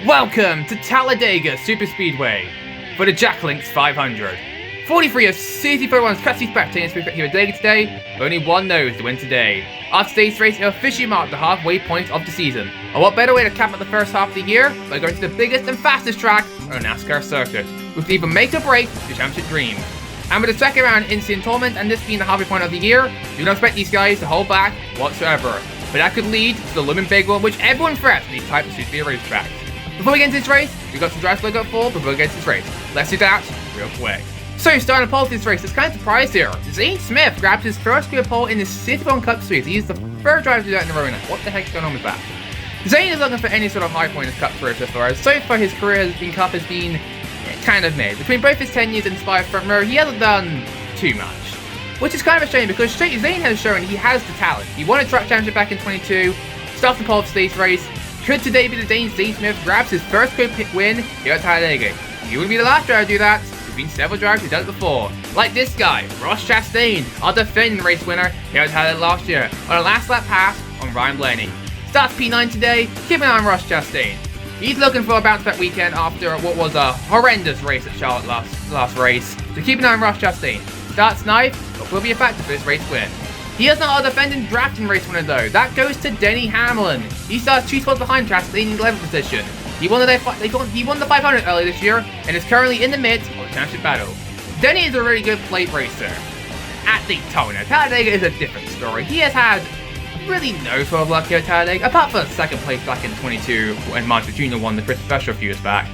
Welcome to Talladega Superspeedway for the Jack Links 500. 43 of CST31's classy spectators here at Talladega today, but only one knows to win today. After today's race, it officially marked the halfway point of the season. And what better way to cap out the first half of the year by going to the biggest and fastest track on a NASCAR circuit, which will either make or break the championship dream. And with the second round in tournament and this being the halfway point of the year, you don't expect these guys to hold back whatsoever. But that could lead to the looming big one, which everyone frets in these types of superspeed racetracks. Before we get into this race, we've got some drives to look up for before we get into this race. Let's do that real quick. So, starting to pole this race, it's kind of surprised here. Zane Smith grabbed his first career pole in the CST31 Cup Series. He's the third driver to do that in a row now. What the heck's going on with that? Zane is looking for any sort of high point in his Cup career so far. So far, his career in Cup has been kind of mid. Between both his 10 years in Inspired front row, he hasn't done too much. Which is kind of a shame because Zane has shown he has the talent. He won a track championship back in 22, started the pole for today's race. Could today be the day Zane Smith grabs his first career win here at Talladega? He wouldn't be the last driver to do that. There's been several drivers who've done it before. Like this guy, Ross Chastain, our defending race winner here at Talladega last year, on a last lap pass on Ryan Blaney. Starts P9 today, keep an eye on Ross Chastain. He's looking for a bounce back weekend after what was a horrendous race at Charlotte last race. So keep an eye on Ross Chastain. Starts 9th, but will be a factor for this race win. He is not a defending drafting race winner though. That goes to Denny Hamlin. He starts 2 spots behind Chastain in 11th position. He won the 500 earlier this year and is currently in the midst of the championship battle. Denny is a really good plate racer. At Daytona, Talladega is a different story. He has had really no sort of luck here at Talladega, apart from second place back in 22 when Martin Jr. won the Chris Special a few years back.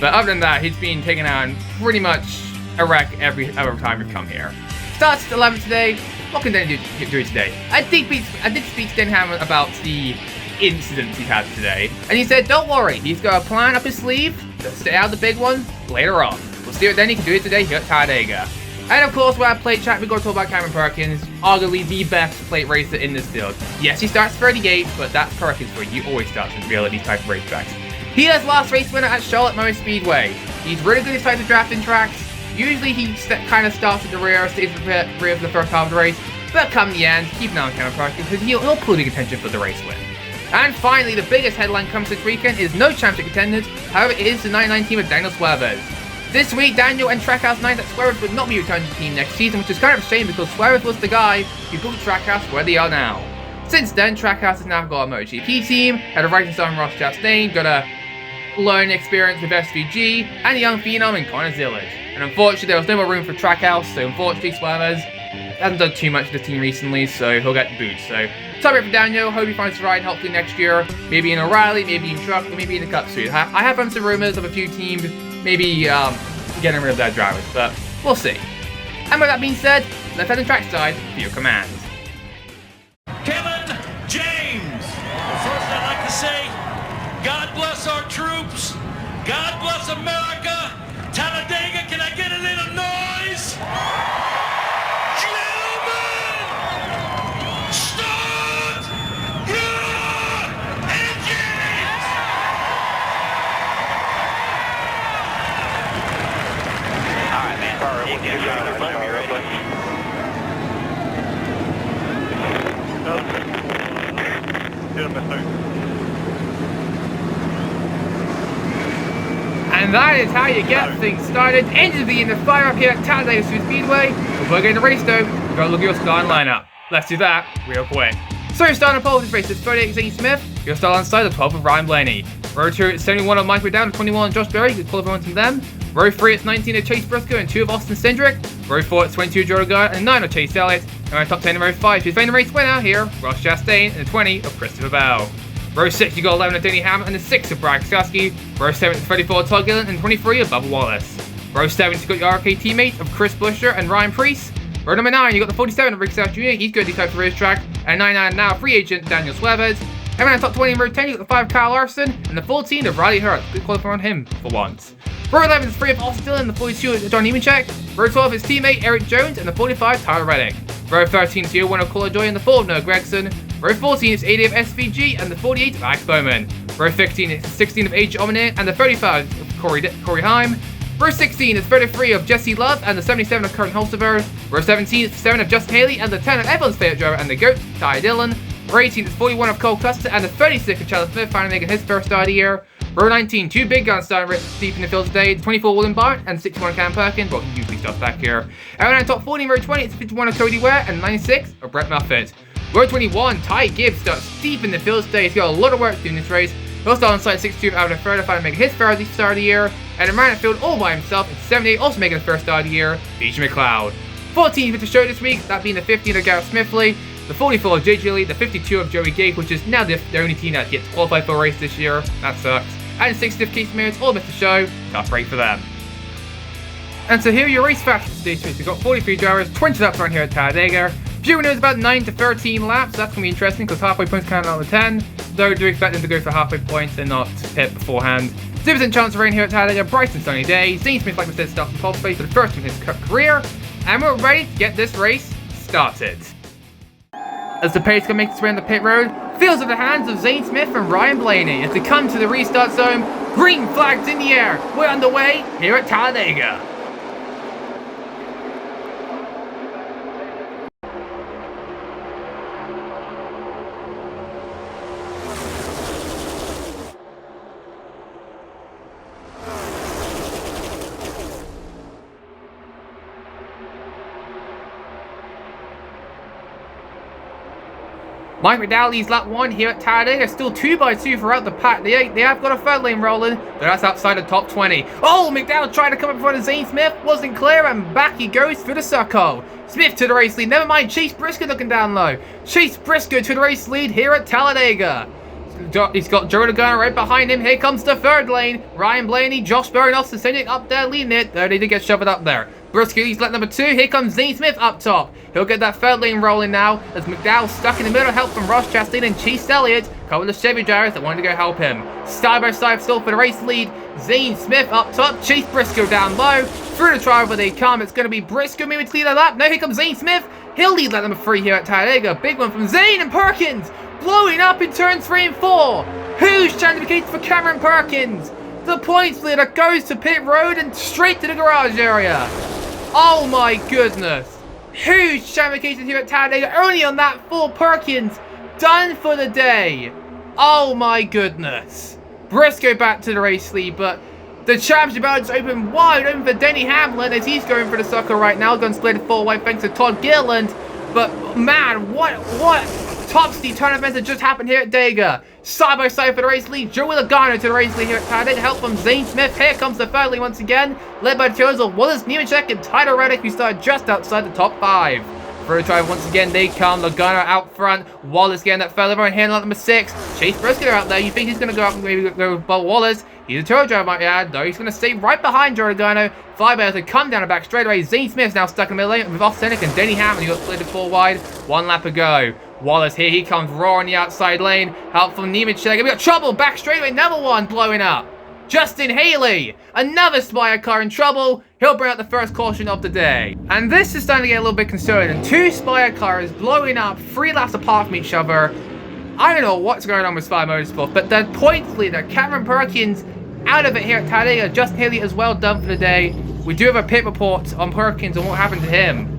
But other than that, he's been taken out and pretty much a wreck every time we've come here. Starts at 11th today. What can Denny do today? I did speak to Denny Hamlin about the incidents he's had today, and he said, don't worry, he's got a plan up his sleeve to stay out the big one later on. We'll see what Denny can do today here at Talladega. And of course, we're at plate chat, we're going to talk about Cameron Perkins, arguably the best plate racer in this field. Yes, he starts 38th, but that's Perkins where you always start in real at these type of racetracks. He has last race winner at Charlotte Motor Speedway. He's really good at these types of drafting tracks. Usually he kind of starts at the rear, stays at the rear for the first half of the race, but come the end, keep an eye on Cameron Perkins because he'll pull the contention for the race win. And finally, the biggest headline comes this weekend is no championship contenders, however it is the 99 team of Daniel Suarez. This week, Daniel and Trackhouse announced that Suarez would not be returning to the team next season, which is kind of a shame because Suarez was the guy who put Trackhouse where they are now. Since then, Trackhouse has now got a MotoGP team, had a rising star in Ross Chastain, got a learning experience with SVG, and a young phenom in Connor Zillage. And unfortunately, there was no more room for Trackhouse, so unfortunately, Suarez hasn't done too much for the team recently, so he'll get booed. So, sorry for Daniel, hope he finds the ride hopefully next year, maybe in O'Reilly, maybe in Truck, or maybe in the Cup Series. I have heard some rumors of a few teams maybe getting rid of their drivers, but we'll see. And with that being said, let's head to trackside for your command. Kevin James. First, I'd like to say, God bless our troops. God bless America. Talladega, can I get a little noise? Gentlemen, start your engines! All right, man. You get it out of the you ready? And that is how you get things started. Engines begin to fire up here at Talladega Superspeedway. Before getting the race though, we've got to look at your starting lineup. Let's do that real quick. So starting pole this race is 38 Zane Smith. Your start on side the 12 of Ryan Blaney. Row 2 it's 71 of Mike McDowell, 21 of Josh Berry, good qualifying from them. Row 3 it's 19 of Chase Briscoe and 2 of Austin Cindric. Row 4 it's 22 of Joe Logano and 9 of Chase Elliott. And our top 10 in row 5 who's been the race winner here, Ross Chastain, and 20 of Christopher Bell. Row 6 you got 11 of Denny Hamlin and 6 of Brad Keselowski. Row 7 34 of Todd Gillen and 23 of Bubba Wallace. Row 7 you got your RK teammate of Chris Buescher and Ryan Preece. Row number 9 you got the 47 of Rick South Jr. He's good at these types of racetrack. And 99 now free agent Daniel Suarez. And then top 20 in row 10 you got the 5 of Kyle Larson and the 14 of Riley Hurt. Good qualifying on him for once. Row 11 is 3 of Austin Dillon and the 42 of John Nemechek. Row 12 is teammate Eric Jones and the 45 Tyler Reddick. Row 13 is 1 of Cole Joy and the 4 of Noah Gregson. Row 14 is 80 of SVG and the 48 of Alex Bowman. Row 15 is 16 of AJ Allmendinger and the 35 of Corey Heim. Row 16 is 33 of Jesse Love and the 77 of Curtin Holstever. Row 17 is 7 of Justin Haley and the 10 of everyone's favourite driver and the GOAT, Ty Dillon. Row 18 is 41 of Cole Custer and the 36 of Charles Smith, finally making his first start of the year. Row 19, two big guns starting deep in the field today. 24 William Barrett and 61 Cam Perkins. Well, he usually starts back here. And then top 40 in row 20, it's 51 of Cody Ware and 96 of Brett Moffitt. Row 21, Ty Gibbs starts deep in the field today. He's got a lot of work to do in this race. He'll start on side 62 of Alvin Further, finally making his first start of the year. And in the field all by himself in 78, also making his first start of the year, BJ McLeod. 14 for the show this week, that being the 15 of Garrett Smithley, the 44 of JJ Lee, the 52 of Joey Gage, which is now the only team that gets qualified for a race this year. That sucks. And 60th of Keith Mears, all missed the show. Tough rate for them. And so here are your race facts for today's race. We've got 43 drivers, 20 laps around here at Talladega. Few winners about 9 to 13 laps. That's going to be interesting because halfway points count out of 10. Though I do expect them to go for halfway points and not pit beforehand. 0% chance of rain here at Talladega. Bright and sunny day. Zane Smith, like we said, starts in pole space for the first time in his career. And we're ready to get this race started. As the pace can make its way on the pit road, feels in the hands of Zane Smith and Ryan Blaney as they come to the restart zone. Green flags in the air. We're underway here at Talladega. Mike McDowell leads lap 1 here at Talladega, still 2x2 throughout the pack. They have got a third lane rolling, but that's outside the top 20. Oh, McDowell trying to come up in front of Zane Smith, wasn't clear, and back he goes through the circle. Smith to the race lead, never mind, Chase Briscoe looking down low. Chase Briscoe to the race lead here at Talladega. He's got Joe Logano right behind him. Here comes the third lane. Ryan Blaney, Josh Berry, and Austin Cindric up there leading it. Though they did get shoved up there. Briscoe leads lap number 2. Here comes Zane Smith up top. He'll get that third lane rolling now as McDowell stuck in the middle, help from Ross Chastain and Chase Elliott. Couple of Chevy drivers that wanted to go help him. Side by side still for the race lead. Zane Smith up top. Chase Briscoe down low. Through the drive where they come. It's going to be Briscoe maybe to lead the lap. Now here comes Zane Smith. He'll lead lap number 3 here at Talladega. Big one from Zane and Perkins. Blowing up in turns 3 and 4. Huge chance for Cameron Perkins. The points leader goes to pit road and straight to the garage area. Oh my goodness. Huge chamification here at Talladega. Only on that 4 Perkins. Done for the day. Oh my goodness. Briscoe back to the race lead, but the championship is open wide open for Denny Hamlin as he's going for the circle right now. Gun split 4 wide thanks to Todd Gilliland. But man, what top-speed turn events that just happened here at Dega. Side by side for the race lead. Joey Logano to the race lead here at Talladega. Help from Zane Smith. Here comes the third lead once again. Led by the Toyota of Wallace, Nemechek, and Tyler Reddick, who started just outside the top 5. For the drive once again, they come. Logano out front. Wallace getting that third level and handle number 6. Chase Briscoe out there. You think he's going to go up and maybe go with Bob Wallace. He's a Toyota driver, might add, though. He's going to stay right behind Joey Logano. Flyby to come down the back straightaway. Zane Smith's now stuck in the middle lane with Austin Cindric and Denny Hamlin. He got split 4 wide. 1 lap ago. Wallace here, he comes roaring the outside lane. Help from Nemechek. We got trouble back straightaway. Another one blowing up. Justin Haley, another Spire car in trouble. He'll bring out the first caution of the day. And this is starting to get a little bit concerning. 2 Spire cars blowing up 3 laps apart from each other. I don't know what's going on with Spire Motorsport, but the points leader, Cameron Perkins, out of it here at Talladega. Justin Haley is well done for the day. We do have a pit report on Perkins and what happened to him.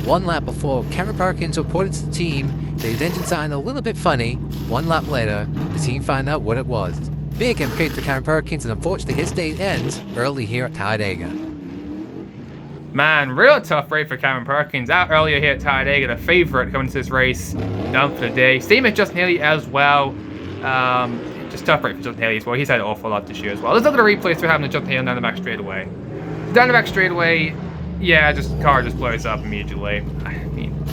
1 lap before, Cameron Perkins reported to the team that his engine sounded a little bit funny. 1 lap later, the team found out what it was. Big impact for Cameron Perkins, and unfortunately his day ends early here at Talladega. Man, real tough race for Cameron Perkins. Out earlier here at Talladega, the favourite coming to this race. Done for the day. Same as Justin Haley as well. Just tough race for Justin Haley as well. He's had an awful lot this year as well. Let's look at the replays for having Justin Haley down the back straightaway. Down the back straightaway, yeah, car just blows up immediately. I mean,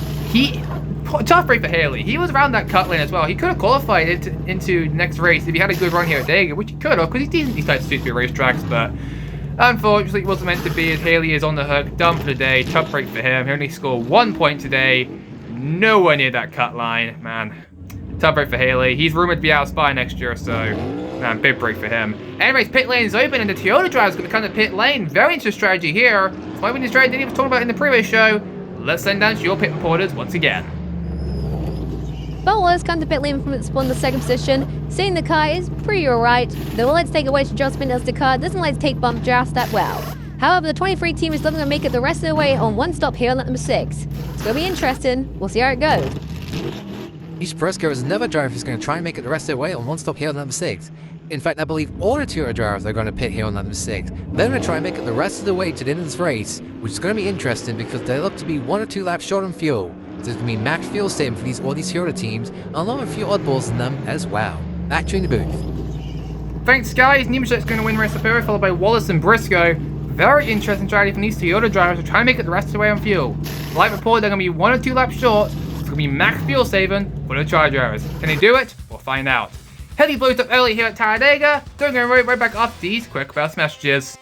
tough race for Haley. He was around that cut lane as well. He could have qualified into next race if he had a good run here at Dega, which he could have, because he's decent these types of super racetracks, but unfortunately it wasn't meant to be as Haley is on the hook. Done for the day. Tough break for him. He only scored 1 point today. Nowhere near that cut line. Man, tough break for Haley. He's rumored to be out of Spy next year, so man, big break for him. Anyways, pit lane is open and the Toyota driver is going to come to pit lane. Very interesting strategy here. It's my winning strategy that he was talking about in the previous show. Let's send down to your pit reporters once again. Bowlers come to pit lane from its the second position, saying the car is pretty alright. They will let's take a wedge adjustment as the car doesn't like to take bump just that well. However, the 23 team is looking to make it the rest of the way on 1 stop here on lap number 6. It's going to be interesting. We'll see how it goes. Each Briscoe is another driver who's going to try and make it the rest of their way on one-stop here on number 6. In fact, I believe all the Toyota drivers are going to pit here on number 6. They're going to try and make it the rest of the way to the end of this race, which is going to be interesting because they look to be 1 or 2 laps short on fuel. So there's going to be max fuel saving for all these Toyota teams, along with a few oddballs in them as well. Back to you in the booth. Thanks, guys. Nemechek's going to win race superior, followed by Wallace and Briscoe. Very interesting strategy from these Toyota drivers to try and make it the rest of the way on fuel. Like reported, they're going to be 1 or 2 laps short. It's going to be max fuel saving for the Tri drivers. Can they do it? We'll find out. Heavy blows up early here at Talladega. Don't go right back off these quick burst messages.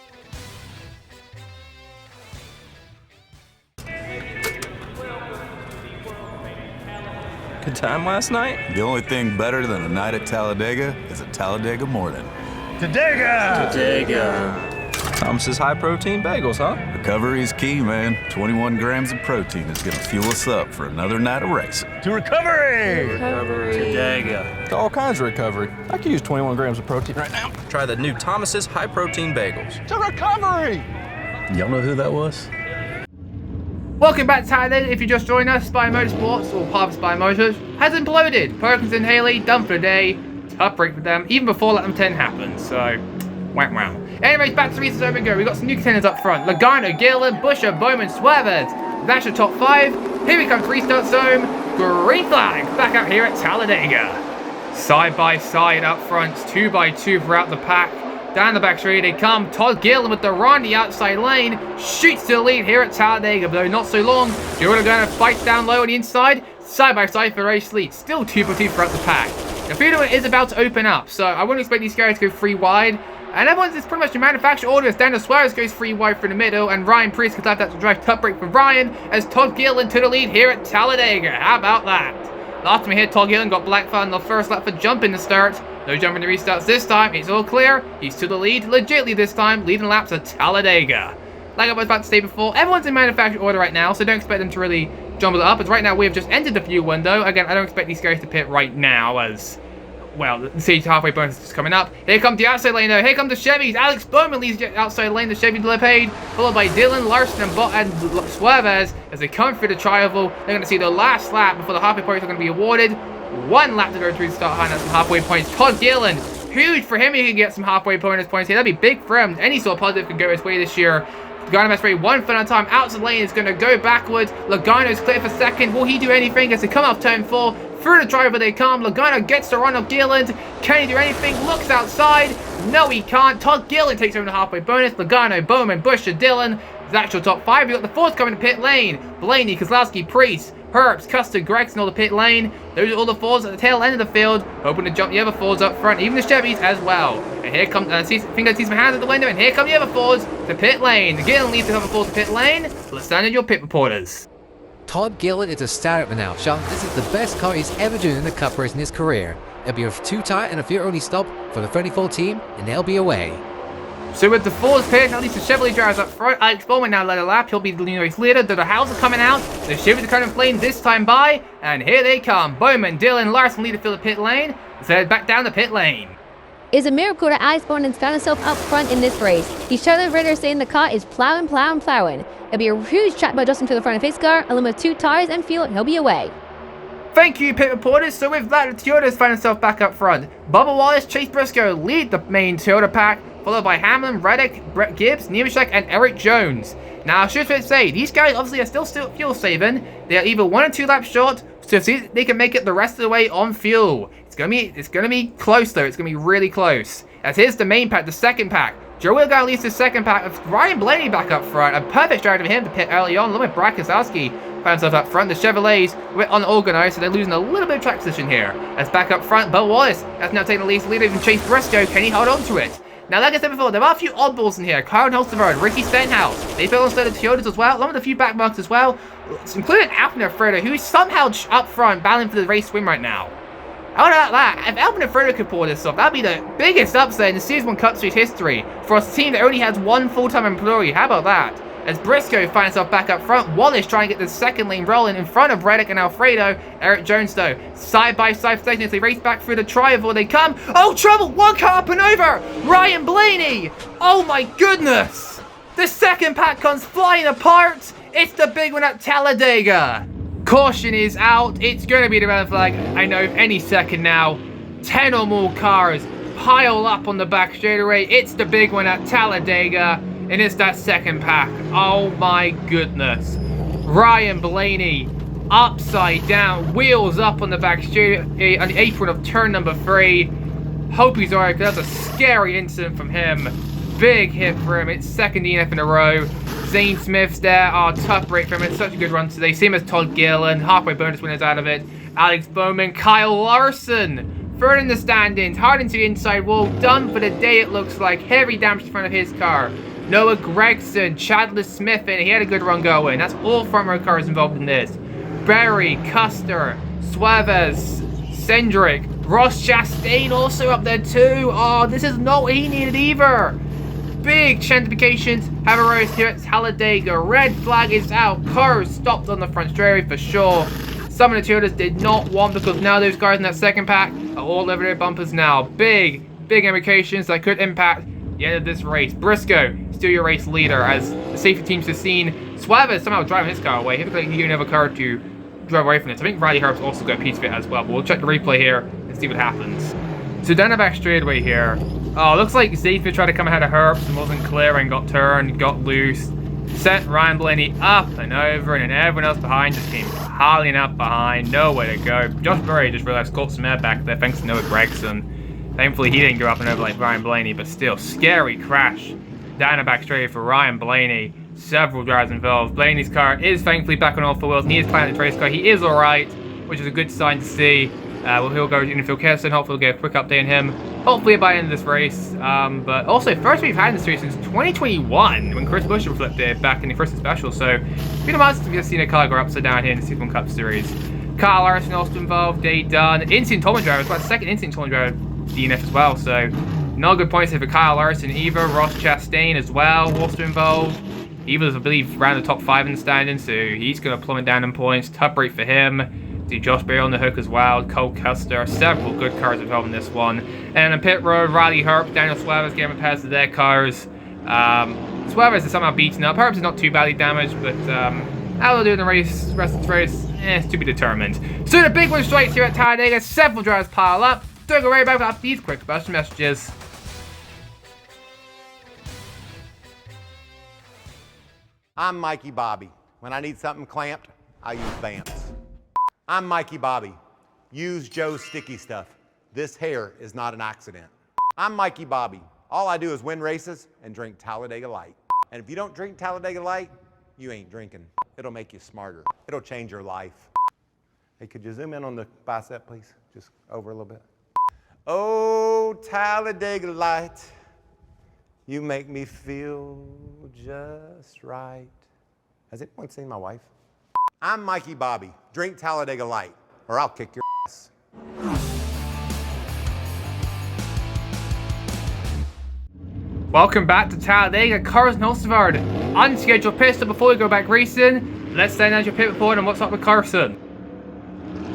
Good time last night? The only thing better than a night at Talladega is a Talladega morning. Talladega. Thomas's high-protein bagels, huh? Recovery is key, man. 21 grams of protein is gonna fuel us up for another night of racing. To recovery! Talladega. To all kinds of recovery. I could use 21 grams of protein right now. Try the new Thomas's high-protein bagels. To recovery! Y'all know who that was? Welcome back to Talladega. If you just joined us, Spy Motorsports, or part of Spy Motors, has imploded. Perkins and Haley done for the day. Tough break for them, even before Lap 10 happened, so wow. Anyways, back to races over and go. We've got some new contenders up front. Logano, Gillen, Busher, Bowman, Swervers. That's your top 5. Here we come, restart zone. Green flag back out here at Talladega. Side by side up front, 2 by 2 throughout the pack. Down the back straight they come. Todd Gillen with the run, the outside lane. Shoots to the lead here at Talladega, though not so long. Joe Logano fights down low on the inside. Side by side for race lead. Still 2 by 2 throughout the pack. The field is about to open up, so I wouldn't expect these guys to go 3 wide. And everyone's pretty much in manufacturer order as Daniel Suarez goes 3 wide for the middle, and Ryan Priest could have that to drive top break for Ryan as Todd Gillen to the lead here at Talladega. How about that? Last time we hit Todd Gillen got black flag on the first lap for jumping the start. No jumping the restarts this time. It's all clear. He's to the lead, legitly this time, leading laps at Talladega. Like I was about to say before, everyone's in manufacturer order right now, so don't expect them to really jumble it up. As right now, we have just entered the fuel window. Again, I don't expect these guys to pit right now as... well, the stage halfway bonus is coming up. Here comes the outside lane though. Here come the Chevys. Alex Bowman leads the outside lane. The Chevy Lepage, followed by Dylan Larson and Suarez as they come through the tri-oval. They're going to see the last lap before the halfway points are going to be awarded. 1 lap to go through the start line. That's some halfway points. Todd Gillen, huge for him. He can get some halfway bonus points here. That'd be big for him. Any sort of positive could go his way this year. Logano best rate 1 foot at a time. Outside lane is going to go backwards. Logano's clear for second. Will he do anything as they come off turn 4? Through the driver they come. Logano gets the run of Gillen. Can he do anything? Looks outside. No, he can't. Todd Gillen takes over the halfway bonus. Logano, Bowman, Busher, Dillon. That's your top 5. We've got the 4th coming to pit lane. Blaney, Kozlowski, Priest, Herbst, Custer, Gregson, all the pit lane. Those are all the 4s at the tail end of the field. Hoping to jump the other 4s up front. Even the Chevys as well. And here comes, I think I see some hands at the window. And here come the other 4s to pit lane. Gillen leads the other 4s to pit lane. Let's stand in your pit reporters. Todd Gillen is a startup now. Sean, this is the best car he's ever done in the Cup race in his career. It'll be a 2-tire and a field-only stop for the 34 team, and they'll be away. So with the 4s pitch, at least the Chevrolet drivers up front. Alex Bowman now led a lap. He'll be the new race leader. The Howes are coming out. The Chevys are coming plane this time by. And here they come. Bowman, Dylan, Larson lead the field of pit lane. Let's head back down the pit lane. It's a miracle that Iceborne has found himself up front in this race. He's Charlie Ritter saying the car is plowing. It'll be a huge chat by adjusting to the front of his car, along with 2 tires and fuel, and he'll be away. Thank you, pit reporters. So with that, Toyota's found himself back up front. Bubba Wallace, Chase Briscoe lead the main Toyota pack, followed by Hamlin, Reddick, Brett Gibbs, Nemechek, and Eric Jones. Now, I should say, these guys obviously are still fuel saving. They are either 1 or 2 laps short, so see if they can make it the rest of the way on fuel. It's gonna be close though. It's gonna be really close. As here's the main pack, the second pack. Joe Wilgar leads the second pack with Ryan Blaney back up front. A perfect strategy for him to pit early on. Along with Brad Keselowski found himself up front. The Chevrolets were unorganized, so they're losing a little bit of track position here. As back up front, Bubba Wallace has now taken the lead even Chase Briscoe. Can he hold on to it? Now, like I said before, there are a few oddballs in here. Karen Holsterberg, Ricky Stenhouse. They fell on the Toyotas as well, along with a few backmarks as well, including Alpine Frodo, who is somehow up front battling for the race win right now. How about that? If Alpine Frodo could pull this off, that'd be the biggest upset in the Series 1 Cup Series history for a team that only has 1 full-time employee. How about that? As Briscoe finds himself back up front, Wallace trying to get the second lane rolling in front of Reddick and Alfredo. Eric Jones, though, side by side second as they race back through the tri-oval. They come. Oh, trouble! 1 car up and over! Ryan Blaney! Oh my goodness! The second pack comes flying apart! It's the big one at Talladega! Caution is out. It's going to be the red flag. I know any second now. 10 or more cars pile up on the back straightaway. It's the big one at Talladega, and it's that second pack. Oh my goodness. Ryan Blaney, upside down, wheels up on the back straightaway on the apron of turn number 3. Hope he's alright, because that's a scary incident from him. Big hit for him. It's second DNF in a row. Zane Smith's there. Oh, tough break for him. It's such a good run today. Same as Todd Gillen. Halfway bonus winners out of it. Alex Bowman. Kyle Larson. Third in the standings. Hard into the inside wall. Done for the day, it looks like. Heavy damage in front of his car. Noah Gregson. Chadley Smith in. He had a good run going. That's all front row cars involved in this. Berry. Custer. Suarez. Cendric. Ross Chastain also up there too. Oh, this is not what he needed either. Big chantifications have arose here at Talladega. Red flag is out. Cars stopped on the front straightaway for sure. Some of the Toyotas did not want, because now those cars in that second pack are all over their bumpers now. Big implications that could impact the end of this race. Briscoe, still your race leader, as the safety teams have seen. Suarez somehow driving his car away. He looks like he didn't have a car to drive away from it. So I think Riley Herb's also got a piece of it as well. But we'll check the replay here and see what happens. So down the back straightaway here. Oh, looks like Zafir tried to come ahead of Herbst and wasn't clear and got turned, got loose. Sent Ryan Blaney up and over, and then everyone else behind just came piling up behind. Nowhere to go. Josh Berry just realized caught some air back there thanks to Noah Gregson. Thankfully he didn't go up and over like Ryan Blaney, but still, scary crash down the back straightaway for Ryan Blaney. Several drivers involved. Blaney's car is thankfully back on all four wheels, and he is climbing the race car. He is alright, which is a good sign to see. Well, he'll go to infield Kirsten. Hopefully we'll get a quick update on him. Hopefully by the end of this race. But also, first we've had in this race since 2021, when Chris Buescher flipped it back in the first special. So, it's been a while since we've seen a car go upside down here in the Super Cup Series. Kyle Larson also involved. Day done. Instant Tolman driver. It's about second instant Tolman driver DNF as well. So, no good points here for Kyle Larson either. Ross Chastain as well, also involved. He was, I believe, around the top 5 in the standings, so he's going to plummet down in points. Tough break for him. See Josh Berry on the hook as well. Cole Custer. Several good cars involved in this one. And on pit road, Riley Herb, Daniel Suarez getting repairs to their cars. Suarez is somehow beaten up. Herb is not too badly damaged, but how they'll do in the race, rest of the race, it's to be determined. So the big one strikes here at Talladega. Several drivers pile up. Don't go worry about after these quick burst messages. I'm Mikey Bobby. When I need something clamped, I use Vamps. I'm Mikey Bobby. Use Joe's sticky stuff. This hair is not an accident. I'm Mikey Bobby. All I do is win races and drink Talladega Light. And if you don't drink Talladega Light, you ain't drinking. It'll make you smarter. It'll change your life. Hey, could you zoom in on the bicep, please? Just over a little bit. Oh, Talladega Light, you make me feel just right. Has anyone seen my wife? I'm Mikey Bobby. Drink Talladega Light, or I'll kick your ass. Welcome back to Talladega. Carson Hulsevard, unscheduled pit stop before we go back racing. Let's send out your pit report and what's up with Carson.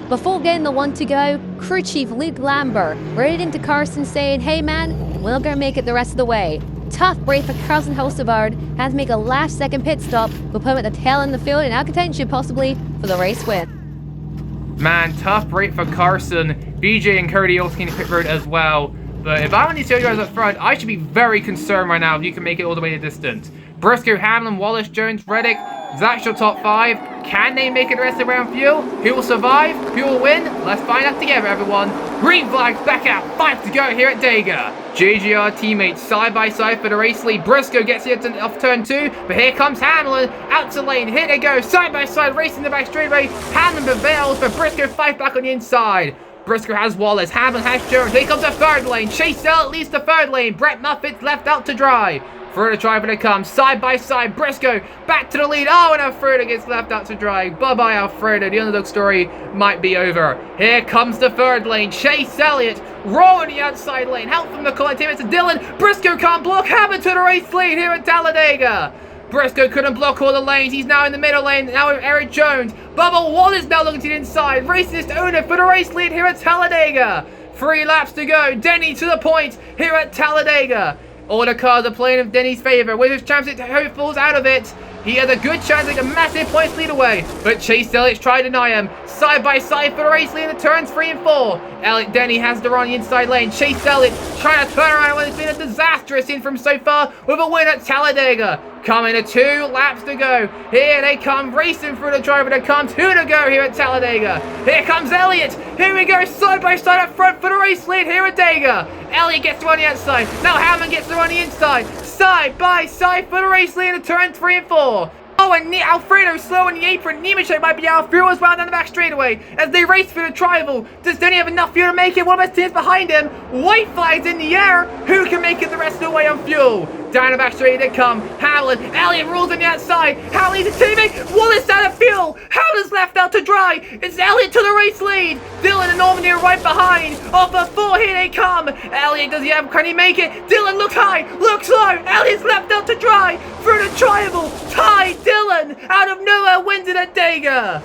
Before getting the one to go, crew chief Luke Lambert rated into Carson saying, "Hey man, we're gonna make it the rest of the way." Tough break for Carson Hulsevard, had to make a last second pit stop, but put him at the tail end of the field and out contention possibly for the race win. Man, tough break for Carson. BJ and Cody also came to pit road as well. But if I'm on these two guys up front, I should be very concerned right now if you can make it all the way to distance. Briscoe, Hamlin, Wallace, Jones, Reddick, Zach Shaw top 5. Can they make it the rest of the round fuel? Who will survive? Who will win? Let's find out together, everyone. Green flags back out. 5 to go here at Dega. JGR teammates side by side for the race lead. Briscoe gets it off turn 2, but here comes Hamlin out to lane. Here they go, side by side, racing the back straightaway. Hamlin prevails, but Briscoe fight back on the inside. Briscoe has Wallace, Hamlin has Jones. Here comes the third lane. Chase Elliott leads the third lane. Brett Moffitt's left out to dry. Further driver to come, side by side. Briscoe back to the lead. Oh, and Alfredo gets left out to dry. Bye-bye, Alfredo. The underdog story might be over. Here comes the third lane. Chase Elliott rolling the outside lane. Help from the collective. It's Dylan. Briscoe can't block. Hamlin to the race lead here at Talladega. Briscoe couldn't block all the lanes. He's now in the middle lane. Now with Eric Jones. Bubba Wallace now looking to the inside. Racist owner for the race lead here at Talladega. 3 laps to go. Denny to the point here at Talladega. All the cars are playing in Denny's favour. With his championship hopefuls out of it. He has a good chance to get a massive points lead away, but Chase Elliott's trying to deny him. Side by side for the race lead in the turns 3 and 4. Elliott Denny has the run on the inside lane. Chase Elliott trying to turn around when it's been a disastrous in from so far with a win at Talladega. Coming to 2 laps to go. Here they come racing through the driver. There come 2 to go here at Talladega. Here comes Elliott. Here we go side by side up front for the race lead here at Dega. Elliott gets to run the outside. Now Hammond gets to run the inside. Side by side for the race lead in the turn 3 and 4. Oh, and Alfredo slow in the apron. Nemechek might be out of fuel as well down the back straightaway as they race through the tribal. Does Denny have enough fuel to make it? One of his teams behind him. White flags in the air. Who can make it the rest of the way on fuel? Down the back straight they come. Hamlin. Elliott rules on the outside. Hamlin's a teammate. Wallace out of fuel. Hamlin's left out to dry. It's Elliott to the race lead. Dylan and Normandy are right behind. Off of 4, here they come. Elliott, can he make it? Dylan looks high, looks low. Elliott's left out to dry. Through the triangle. Ty Dylan out of nowhere wins it at Dega.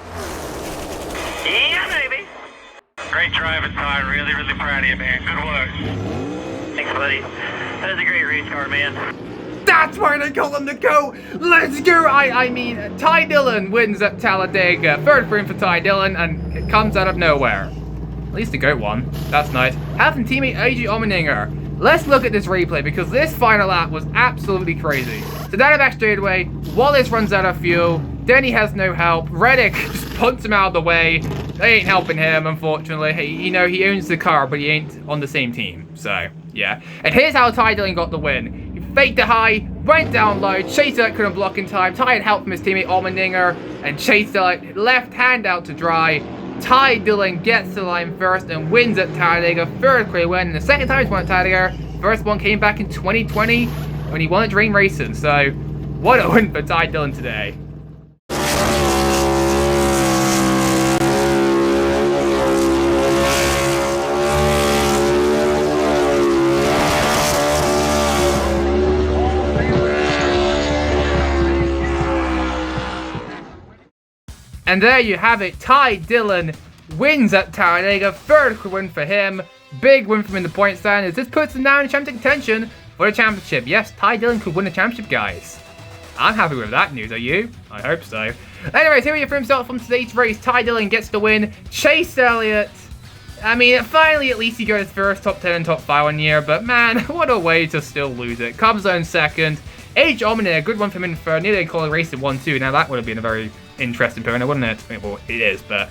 Yeah, baby. Great driving, Ty. Really, really proud of you, man. Good work. Thanks, buddy. That is a great race car, man. That's why they call him the GOAT. Let's go. I mean, Ty Dillon wins at Talladega. Third win for Ty Dillon, and it comes out of nowhere. At least the GOAT won. That's nice. Having teammate AJ Allmendinger. Let's look at this replay because this final lap was absolutely crazy. So down the back straightaway, Wallace runs out of fuel. Denny has no help. Reddick just punts him out of the way. They ain't helping him, unfortunately. He owns the car, but he ain't on the same team. So, yeah. And here's how Ty Dillon got the win. He faked the high, went down low. Chase Elliott couldn't block in time. Ty had help from his teammate Allmendinger, and Chase Elliott left hand out to dry. Ty Dillon gets to the line first and wins at Talladega. Third career win, and the second time he's won at Talladega. First one came back in 2020 when he won at Dream Racing. So, what a win for Ty Dillon today. And there you have it. Ty Dillon wins at Talladega. Third win for him. Big win from him in the point stand as this puts him down in championship contention for the championship. Yes, Ty Dillon could win the championship, guys. I'm happy with that news, are you? I hope so. Anyways, here we go for himself from today's race. Ty Dillon gets the win. Chase Elliott. I mean, finally, at least he got his first top 10 and top 5 on year, but man, what a way to still lose it. Comes on second. AJ Allmendinger, a good one from him in third. Nearly called a race in 1-2. Now, that would have been a very interesting pairing, wouldn't it? Well, it is, but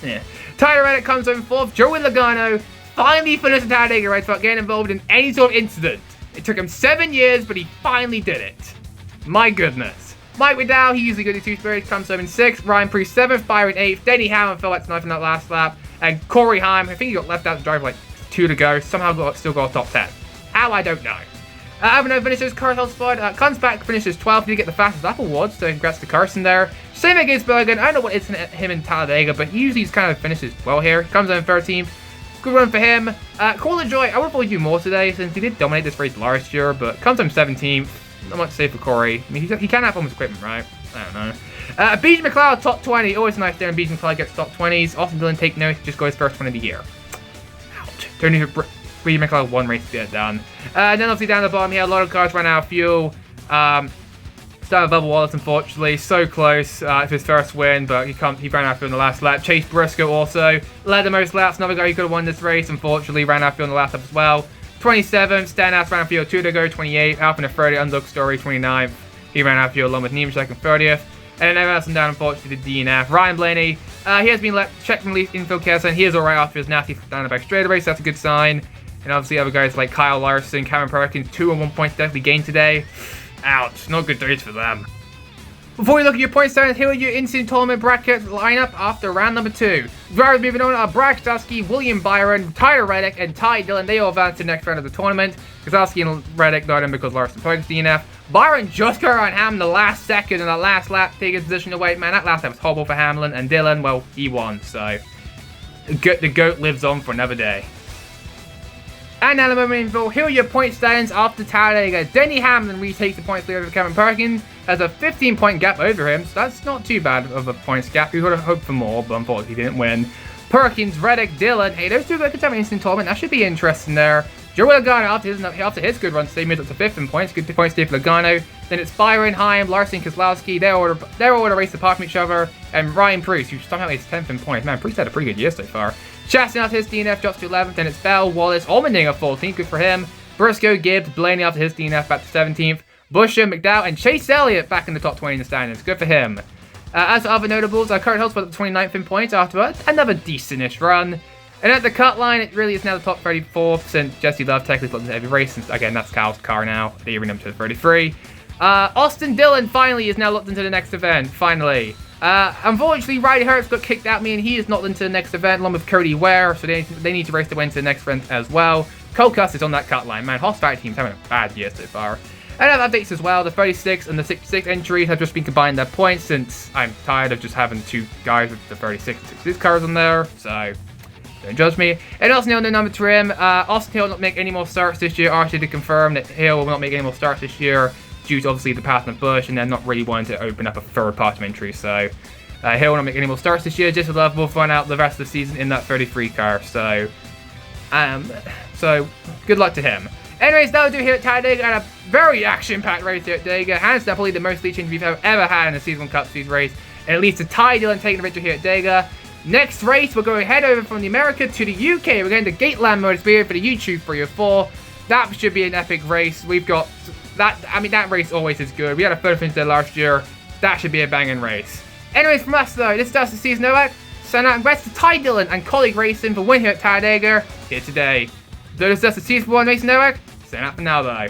yeah. Tyler Reddick comes in fourth. Joey Logano finally finished the Talladega race without getting involved in any sort of incident. It took him 7 years, but he finally did it. My goodness. Mike Waddell, he usually good at 2 spirits, comes home in 6th. Ryan Preece 7th, Byron 8th. Denny Hamlin fell like knife in that last lap. And Corey Heim, I think he got left out to drive like 2 to go. Somehow still got a top 10. How, I don't know. Avino finishes Cartel spot. Comes back, finishes 12th. He get the fastest lap award, so congrats to Carson there. Same against Bergen. I don't know what it's him in Talladega, but he usually kind of finishes well here. He comes in 13th. Good run for him. Cole Joy, I would have thought he'd do more today since he did dominate this race last year, but comes in 17th. Not much to say for Corey. I mean, he can have almost equipment, right? I don't know. BJ McLeod, top 20. Always nice there, and BJ McLeod gets top 20s. Austin Dillon, take note, just got his first one of the year. Ouch. Don't need to BJ McLeod one race to get it done. And then obviously down the bottom here, a lot of cars ran out of fuel. Started Bubba Wallace, unfortunately. So close to his first win, but he ran out of fuel in the last lap. Chase Briscoe also led the most laps. Another guy who could have won this race, unfortunately, ran out of fuel in the last lap as well. 27th, Stan Ass ran out of fuel 2 to go. 28th, Alpha 30, Unlock Story 29th. He ran out of fuel along with Nemechek in 30th. And then everyone down, unfortunately, to DNF. Ryan Blaney, he has been checked from least infield care, and he is alright after his nasty down the back straightaway, so that's a good sign. And obviously other guys like Kyle Larson, Cameron Perkins, 2 and 1 points definitely gained today. Ouch, not good days for them. Before we look at your points down, here are your instant tournament bracket lineup after round number 2. Drivers moving on are Brad Keselowski, William Byron, Tyler Reddick, and Ty Dillon. They all advanced to the next round of the tournament. Keselowski and Reddick not in because Larson Perkins DNF. Byron just got around Hamlin the last second in the last lap, taking his position away. Man, that last lap was horrible for Hamlin. And Dillon, well, he won, so the GOAT lives on for another day. And now the moment info, here are your point standings after Talladega. Denny Hamlin retakes the points lead over Cameron Perkins, has a 15-point gap over him, so that's not too bad of a points gap. We would have hoped for more, but unfortunately he didn't win. Perkins, Reddick, Dillon, hey, those two guys could have an instant tournament. That should be interesting there. Joey Logano, after his good run today, moved up to 5th in points. Good points today for Logano. Then it's Byron, Heim, Larson, Kozlowski. They're all in a race apart from each other. And Ryan Bruce, who somehow is 10th in points. Man, Bruce had a pretty good year so far. Chastain after his DNF drops to 11th. Then it's Bell, Wallace, Allmendinger 14th. Good for him. Briscoe, Gibbs, Blaney after his DNF back to 17th. Busher, McDowell, and Chase Elliott back in the top 20 in the standings. Good for him. As for other notables, Kurt Hillsworth at 29th in points after another decentish run. And at the cut line, it really is now the top 34 since Jesse Love technically got into every race. Since, again, that's Kyle's car now, leaving him to 33. Austin Dillon finally is now locked into the next event, finally. Unfortunately, Riley Hurts got kicked out, meaning he is not into the next event, along with Cody Ware, so they need to race to win to the next event as well. Cole Cuss is on that cut line, man. Hostile team's having a bad year so far. And I have updates as well. The 36 and the 66 entries have just been combined their points since I'm tired of just having two guys with the 36 and 66 cars on there, so don't judge me. And also no number trim. Austin Hill will not make any more starts this year. RC to confirm that Hill will not make any more starts this year due to obviously the path of Bush and they're not really wanting to open up a third part entry. So Hill will not make any more starts this year. Just a love, we'll find out the rest of the season in that 33 car. So good luck to him. Anyways, that will do here at Talladega, and a very action-packed race here at Talladega. Hands down, probably the most lead change we've ever had in a Season 1 Cup Series race. And it leads to Ty Dillon taking the victory here at Talladega. Next race, we're going to head over from the America to the UK. We're going to Gateland Motorsport for the YouTube 304. That should be an epic race. We've got that. I mean, that race always is good. We had a third finish there last year. That should be a banging race. Anyways, from us though, this is Dustin Season Novak. Send out congrats to Ty Dillon and colleague racing for win here at Talladega here today. So this is Dustin Season 1 Mason Novak. Sign out for now though.